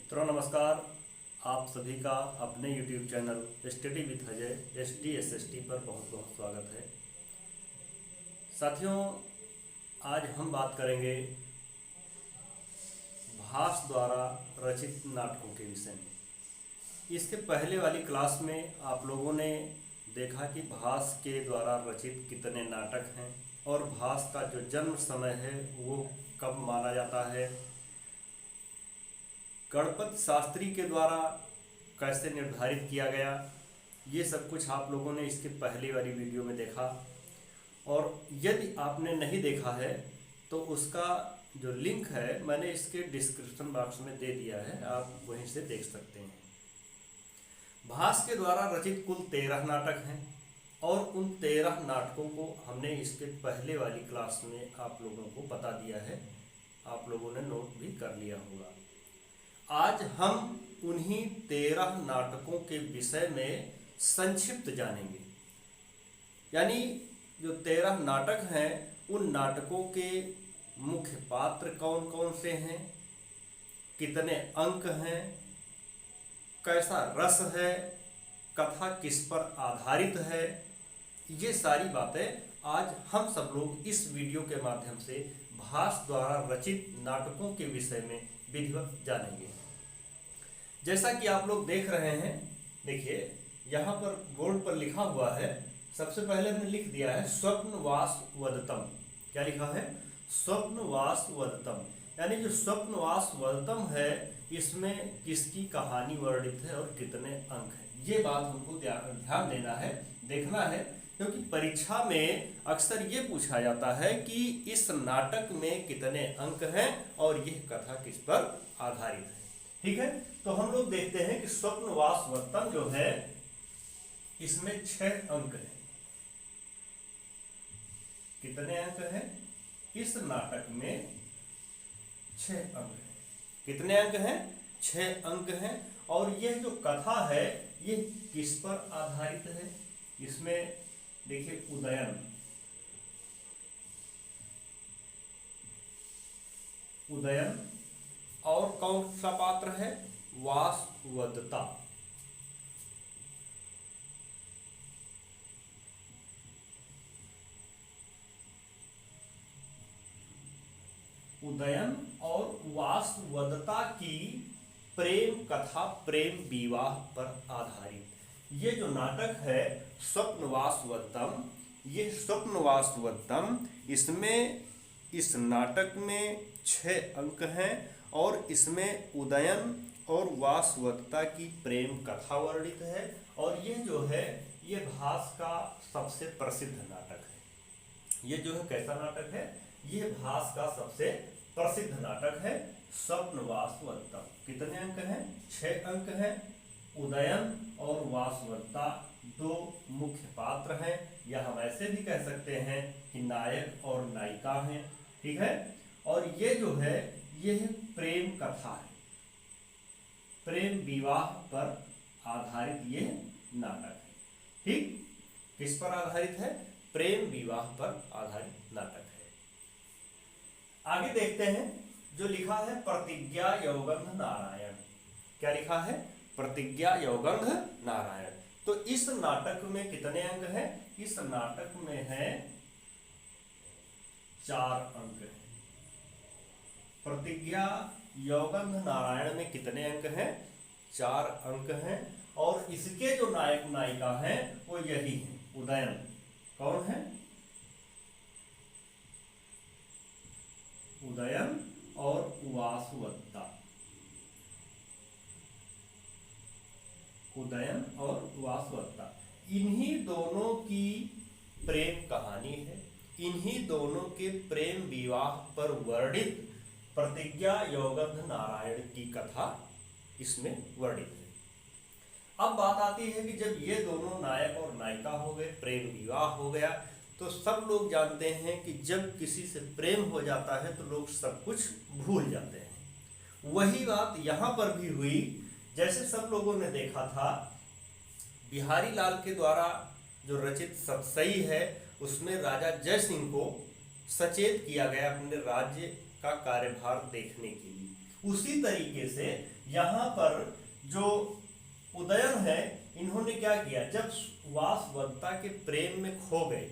मित्रों नमस्कार। आप सभी का अपने YouTube channel study with Ajay SDSST पर बहुत बहुत स्वागत है। साथियों, आज हम बात करेंगे भास द्वारा रचित नाटकों के विषय में। इसके पहले वाली क्लास में आप लोगों ने देखा कि भास के द्वारा रचित कितने नाटक हैं और भास का जो जन्म समय है वो कब माना जाता है, गणपत शास्त्री के द्वारा कैसे निर्धारित किया गया, ये सब कुछ आप लोगों ने इसके पहले वाली वीडियो में देखा। और यदि आपने नहीं देखा है तो उसका जो लिंक है मैंने इसके डिस्क्रिप्शन बॉक्स में दे दिया है, आप वहीं से देख सकते हैं। भास के द्वारा रचित कुल 13 नाटक हैं और उन 13 नाटकों को हमने इसके पहले वाली क्लास में आप लोगों को बता दिया है, आप लोगों ने नोट भी कर लिया होगा। आज हम उन्हीं 13 नाटकों के विषय में संक्षिप्त जानेंगे। यानी जो 13 नाटक हैं उन नाटकों के मुख्य पात्र कौन कौन से हैं, कितने अंक हैं, कैसा रस है, कथा किस पर आधारित है, ये सारी बातें आज हम सब लोग इस वीडियो के माध्यम से भास द्वारा रचित नाटकों के विषय में विधिवत जानेंगे। जैसा कि आप लोग देख रहे हैं, देखिए यहाँ पर बोर्ड पर लिखा हुआ है। सबसे पहले हमने लिख दिया है स्वप्नवास वदतम। क्या लिखा है? स्वप्नवास वदतम। यानी जो स्वप्नवास वदतम है इसमें किसकी कहानी वर्णित है और कितने अंक हैं, ये बात हमको ध्यान देना है, देखना है, क्योंकि परीक्षा में अक्सर ये पूछा जाता है कि इस नाटक में कितने अंक हैं और यह कथा किस पर आधारित है। ठीक है, तो हम लोग देखते हैं कि स्वप्नवास वदतम जो है इसमें 6 अंक हैं। कितने अंक हैं? इस नाटक में 6 अंक हैं। कितने अंक हैं? 6 अंक हैं। और यह जो कथा है ये किस पर आधारित है? इसमें देखिए उदयन, उदयन और कौन सा पात्र है? वासवदत्ता। उदयन और वासवदत्ता की प्रेम कथा, प्रेम विवाह पर आधारित ये जो नाटक है स्वप्नवासवदत्तम, ये स्वप्नवासवदत्तम, इसमें इस नाटक में 6 अंक हैं और इसमें उदयन और वासवदत्ता की प्रेम कथा वर्णित है। और ये जो है ये भास का सबसे प्रसिद्ध नाटक है। ये जो है कैसा नाटक है? ये भास का सबसे प्रसिद्ध नाटक है स्वप्नवासवदत्तम। कितने अंक हैं? 6 अंक हैं। उदयन और वासवदत्ता 2 मुख्य पात्र हैं, या हम ऐसे भी कह सकते हैं कि नायक और नायिका हैं। ठीक है, और ये जो है यह प्रेम कथा है, प्रेम विवाह पर आधारित ये नाटक है। ठीक, किस पर आधारित है? प्रेम विवाह पर आधारित नाटक है। आगे देखते हैं जो लिखा है प्रतिज्ञा यौगंध नारायण। क्या लिखा है? प्रतिज्ञा यौगंध नारायण। तो इस नाटक में कितने अंक हैं? इस नाटक में है 4 अंक हैं। प्रतिज्ञा यौगंध नारायण में कितने अंक हैं? 4 अंक हैं। और इसके जो नायक नायिका हैं वो यही हैं, उदयन। कौन है? उदयन और वासवदत्ता। उदयन और वासवदत्ता, इन्हीं दोनों की प्रेम कहानी है, इन्हीं दोनों के प्रेम विवाह पर वर्णित प्रतिज्ञा यौगंध नारायण की कथा इसमें वर्णित है। अब बात आती है कि जब ये दोनों नायक और नायिका हो गए, प्रेम विवाह हो गया, तो सब लोग जानते हैं कि जब किसी से प्रेम हो जाता है तो लोग सब कुछ भूल जाते हैं। वही बात यहाँ पर भी हुई। जैसे सब लोगों ने देखा था बिहारी लाल के द्वारा जो रचित सतसई है उसमें राजा जयसिंह को सचेत किया गया अपने राज्य का कार्यभार देखने के लिए। उसी तरीके से यहाँ पर जो उदयन है, इन्होंने क्या किया, जब वासवदत्ता के प्रेम में खो गए,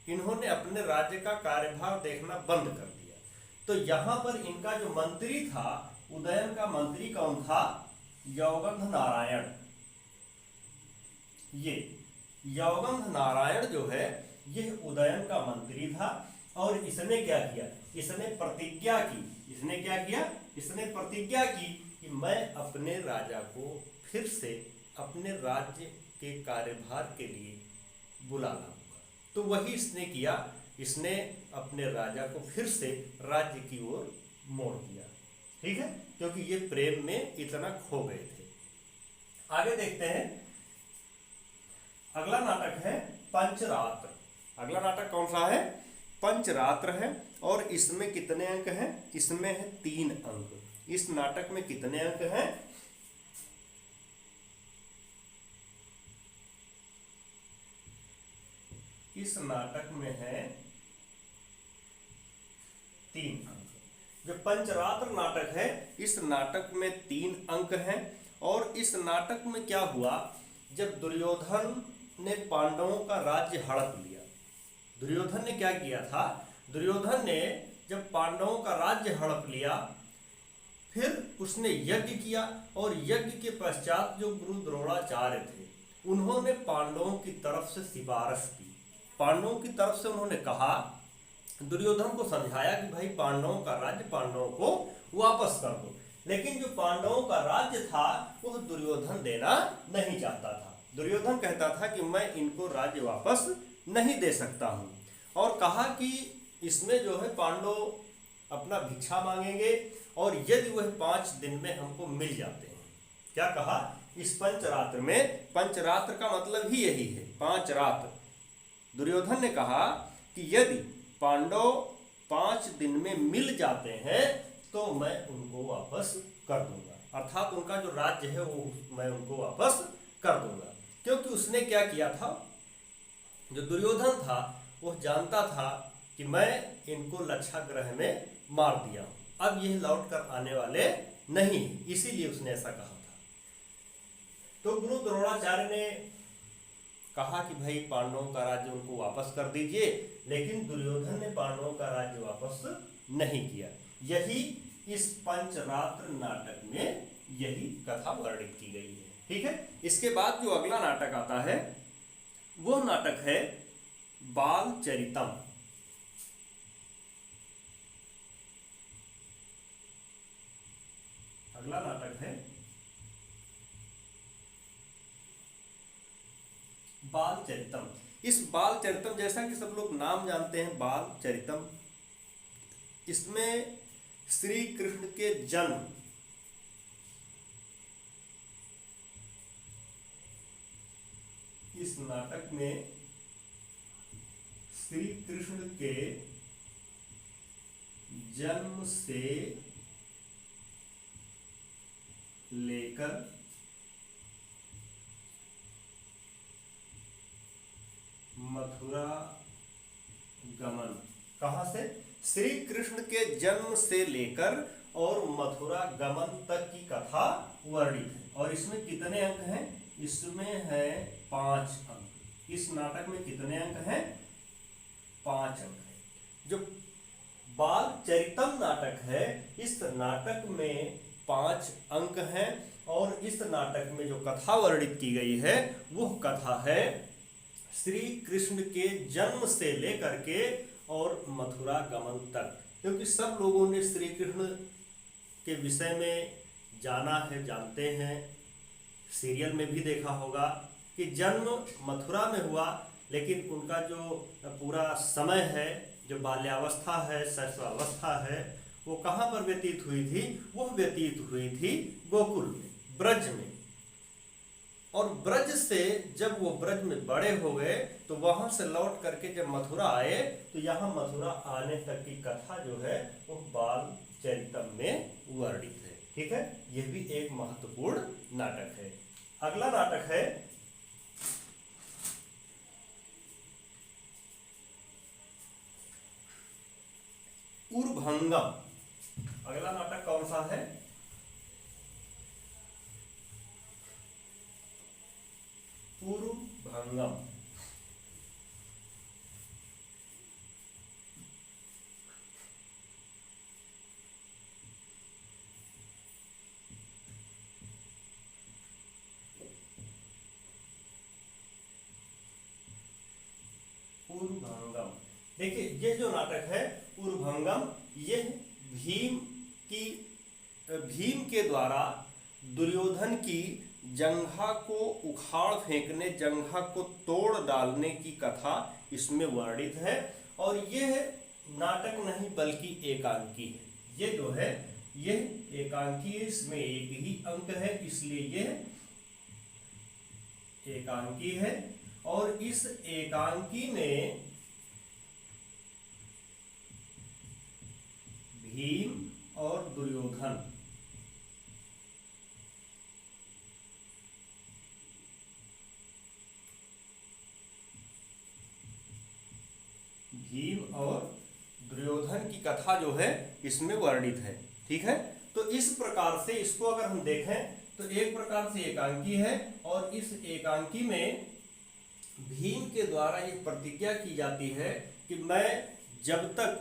इन्होंने अपने राज्य का कार्यभार देखना बंद कर दिया। तो यहाँ पर इनका जो मंत्री था, उदयन का मंत्री कौन था, यौगंध नारायण। ये यौगंध नारायण जो है, यह उदयन का मंत्री था और इसने क्या किया, इसने प्रतिज्ञा की, इसने क्या किया, इसने प्रतिज्ञा की कि मैं अपने राजा को फिर से अपने राज्य के कार्यभार के लिए बुला लाऊंगा। तो वही इसने किया, इसने अपने राजा को फिर से राज्य की ओर मोड़ दिया। ठीक है, क्योंकि ये प्रेम में इतना खो गए थे। आगे देखते हैं, अगला नाटक है पंचरात्र। अगला नाटक कौन सा है, पंचरात्र है। और इसमें कितने अंक हैं, इसमें है 3 अंक। इस नाटक में कितने अंक हैं, इस नाटक में है 3 अंक। जो पंचरात्र नाटक है, इस नाटक में 3 अंक हैं। और इस नाटक में क्या हुआ, जब दुर्योधन ने पांडवों का राज्य हड़प लिया, दुर्योधन ने क्या किया था, दुर्योधन ने जब पांडवों का राज्य हड़प लिया, फिर उसने यज्ञ किया और यज्ञ के पश्चात जो गुरु द्रोणाचार्य थे, उन्होंने पांडवों की तरफ से सिफारिश की। पांडवों की तरफ से उन्होंने कहा, दुर्योधन को समझाया कि भाई पांडवों का राज्य पांडवों को वापस कर दो। लेकिन जो पांडवों का राज्य था वह दुर्योधन देना नहीं चाहता था। दुर्योधन कहता था कि मैं इनको राज्य वापस नहीं दे सकता हूँ, और कहा कि इसमें जो है पांडव अपना भिक्षा मांगेंगे और यदि वह 5 दिन में हमको मिल जाते हैं। क्या कहा, इस पंचरात्र में, पंचरात्र का मतलब ही यही है, 5 रात्र। दुर्योधन ने कहा कि यदि पांडव 5 दिन में मिल जाते हैं तो मैं उनको वापस कर दूंगा, अर्थात उनका जो राज्य है वो मैं उनको वापस कर दूंगा। क्योंकि उसने क्या किया था, जो दुर्योधन था वह जानता था कि मैं इनको लक्षाग्रह में मार दिया हूं, अब यह लौट कर आने वाले नहीं, इसीलिए उसने ऐसा कहा था। तो गुरु द्रोणाचार्य ने कहा कि भाई पांडवों का राज्य उनको वापस कर दीजिए, लेकिन दुर्योधन ने पांडवों का राज्य वापस नहीं किया। यही इस पंचरात्र नाटक में यही कथा वर्णित की गई है। ठीक है, इसके बाद जो अगला नाटक आता है वो नाटक है बाल चरितम। अगला नाटक है बाल चरितम। इस बाल चरितम, जैसा कि सब लोग नाम जानते हैं बाल चरितम, इसमें श्री कृष्ण के जन्म, इस नाटक में श्री कृष्ण के जन्म से लेकर मथुरा गमन, कहां से, श्री कृष्ण के जन्म से लेकर और मथुरा गमन तक की कथा वर्णित है। और इसमें कितने अंक हैं, इसमें है 5 अंक। इस नाटक में कितने अंक हैं, 5 अंक हैं। जो बाल चरितम नाटक है, इस नाटक में 5 अंक हैं। और इस नाटक में जो कथा वर्णित की गई है वह कथा है श्री कृष्ण के जन्म से लेकर के और मथुरा गमन तक। क्योंकि सब लोगों ने श्री कृष्ण के विषय में जाना है, जानते हैं, सीरियल में भी देखा होगा कि जन्म मथुरा में हुआ, लेकिन उनका जो पूरा समय है, जो बाल्यावस्था है, शैशवावस्था है, वो कहाँ पर व्यतीत हुई थी, वो व्यतीत हुई थी गोकुल में, ब्रज में। और ब्रज से जब वो ब्रज में बड़े हो गए तो वहां से लौट करके जब मथुरा आए तो यहाँ मथुरा आने तक की कथा जो है वो बाल चरितम में वर्णित है। ठीक है, यह भी एक महत्वपूर्ण नाटक है। अगला नाटक है उर्भंगम। अगला नाटक कौन कौन सा है? पूर्वभंगम। पूर्वभंगम, देखिए ये जो नाटक है पूर्वभंगम, ये भीम के द्वारा दुर्योधन की जंघा को उखाड़ फेंकने, जंघा को तोड़ डालने की कथा इसमें वर्णित है। और यह नाटक नहीं बल्कि एकांकी है। ये जो है यह एकांकी है, इसमें एक ही अंक है, इसलिए यह एकांकी है। और इस एकांकी में भीम और दुर्योधन की कथा जो है इसमें वर्णित है। ठीक है, तो इस प्रकार से इसको अगर हम देखें तो एक प्रकार से एकांकी है, और इस एकांकी में भीम के द्वारा ये प्रतिज्ञा की जाती है कि मैं जब तक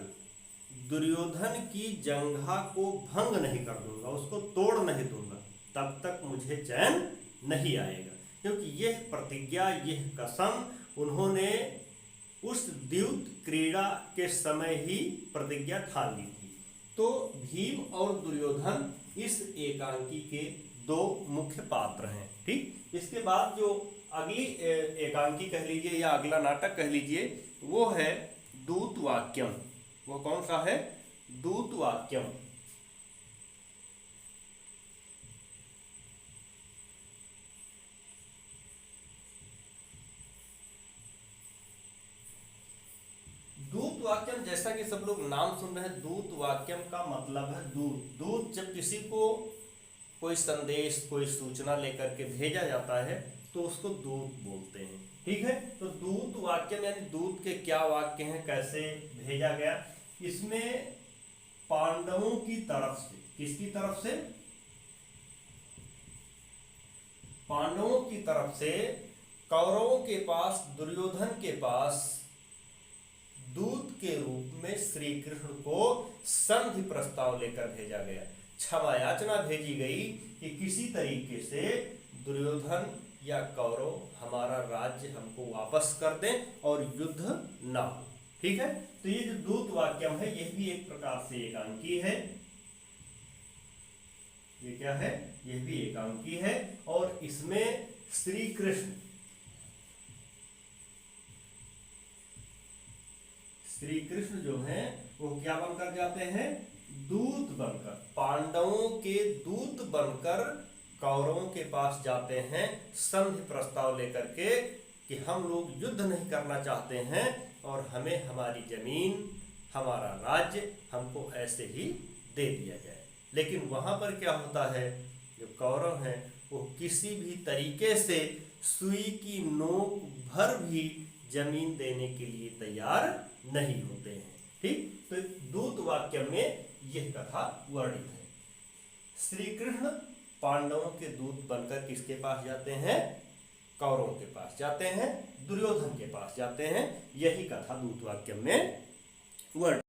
दुर्योधन की जंघा को भंग नहीं कर दूंगा, उसको तोड़ नहीं दूंगा, तब तक मुझे चैन नहीं आएगा। क्योंकि यह प्रतिज्ञा, यह कसम उन्होंने उस द्यूत क्रीड़ा के समय ही प्रतिज्ञा ठान ली थी। तो भीम और दुर्योधन इस एकांकी के दो मुख्य पात्र हैं। ठीक, इसके बाद जो अगली एकांकी कह लीजिए या अगला नाटक कह लीजिए, वो है दूतवाक्यम। वो कौन सा है? दूतवाक्यम। दूतवाक्यम, जैसा कि सब लोग नाम सुन रहे हैं, दूतवाक्यम का मतलब है दूत। दूत जब किसी को कोई संदेश, कोई सूचना लेकर के भेजा जाता है तो उसको दूत बोलते हैं। ठीक है, तो दूत वाक्यम यानी दूत के क्या वाक्य हैं, कैसे भेजा गया। इसमें पांडवों की तरफ से, किसकी तरफ से? पांडवों की तरफ से कौरवों के पास, दुर्योधन के पास दूत के रूप में श्री कृष्ण को संधि प्रस्ताव लेकर भेजा गया। क्षमा याचना भेजी गई कि किसी तरीके से दुर्योधन या कौरव हमारा राज्य हमको वापस कर दें और युद्ध ना हो। ठीक है, तो ये जो दूत वाक्यम है यह भी एक प्रकार से एकांकी है। ये क्या है? यह भी एकांकी है। और इसमें श्री कृष्ण जो हैं वो क्या बनकर जाते हैं? दूत बनकर, पांडवों के दूत बनकर कौरवों के पास जाते हैं संधि प्रस्ताव लेकर के कि हम लोग युद्ध नहीं करना चाहते हैं और हमें हमारी जमीन, हमारा राज्य हमको ऐसे ही दे दिया जाए। लेकिन वहां पर क्या होता है, जो कौरव हैं वो किसी भी तरीके से सुई की नोक भर भी जमीन देने के लिए तैयार नहीं होते हैं। ठीक, तो दूत वाक्य में यह कथा वर्णित है। श्री कृष्ण पांडवों के दूत बनकर किसके पास जाते हैं? कौरवों के पास जाते हैं, दुर्योधन के पास जाते हैं। यही कथा दूत वाक्य में वर्णित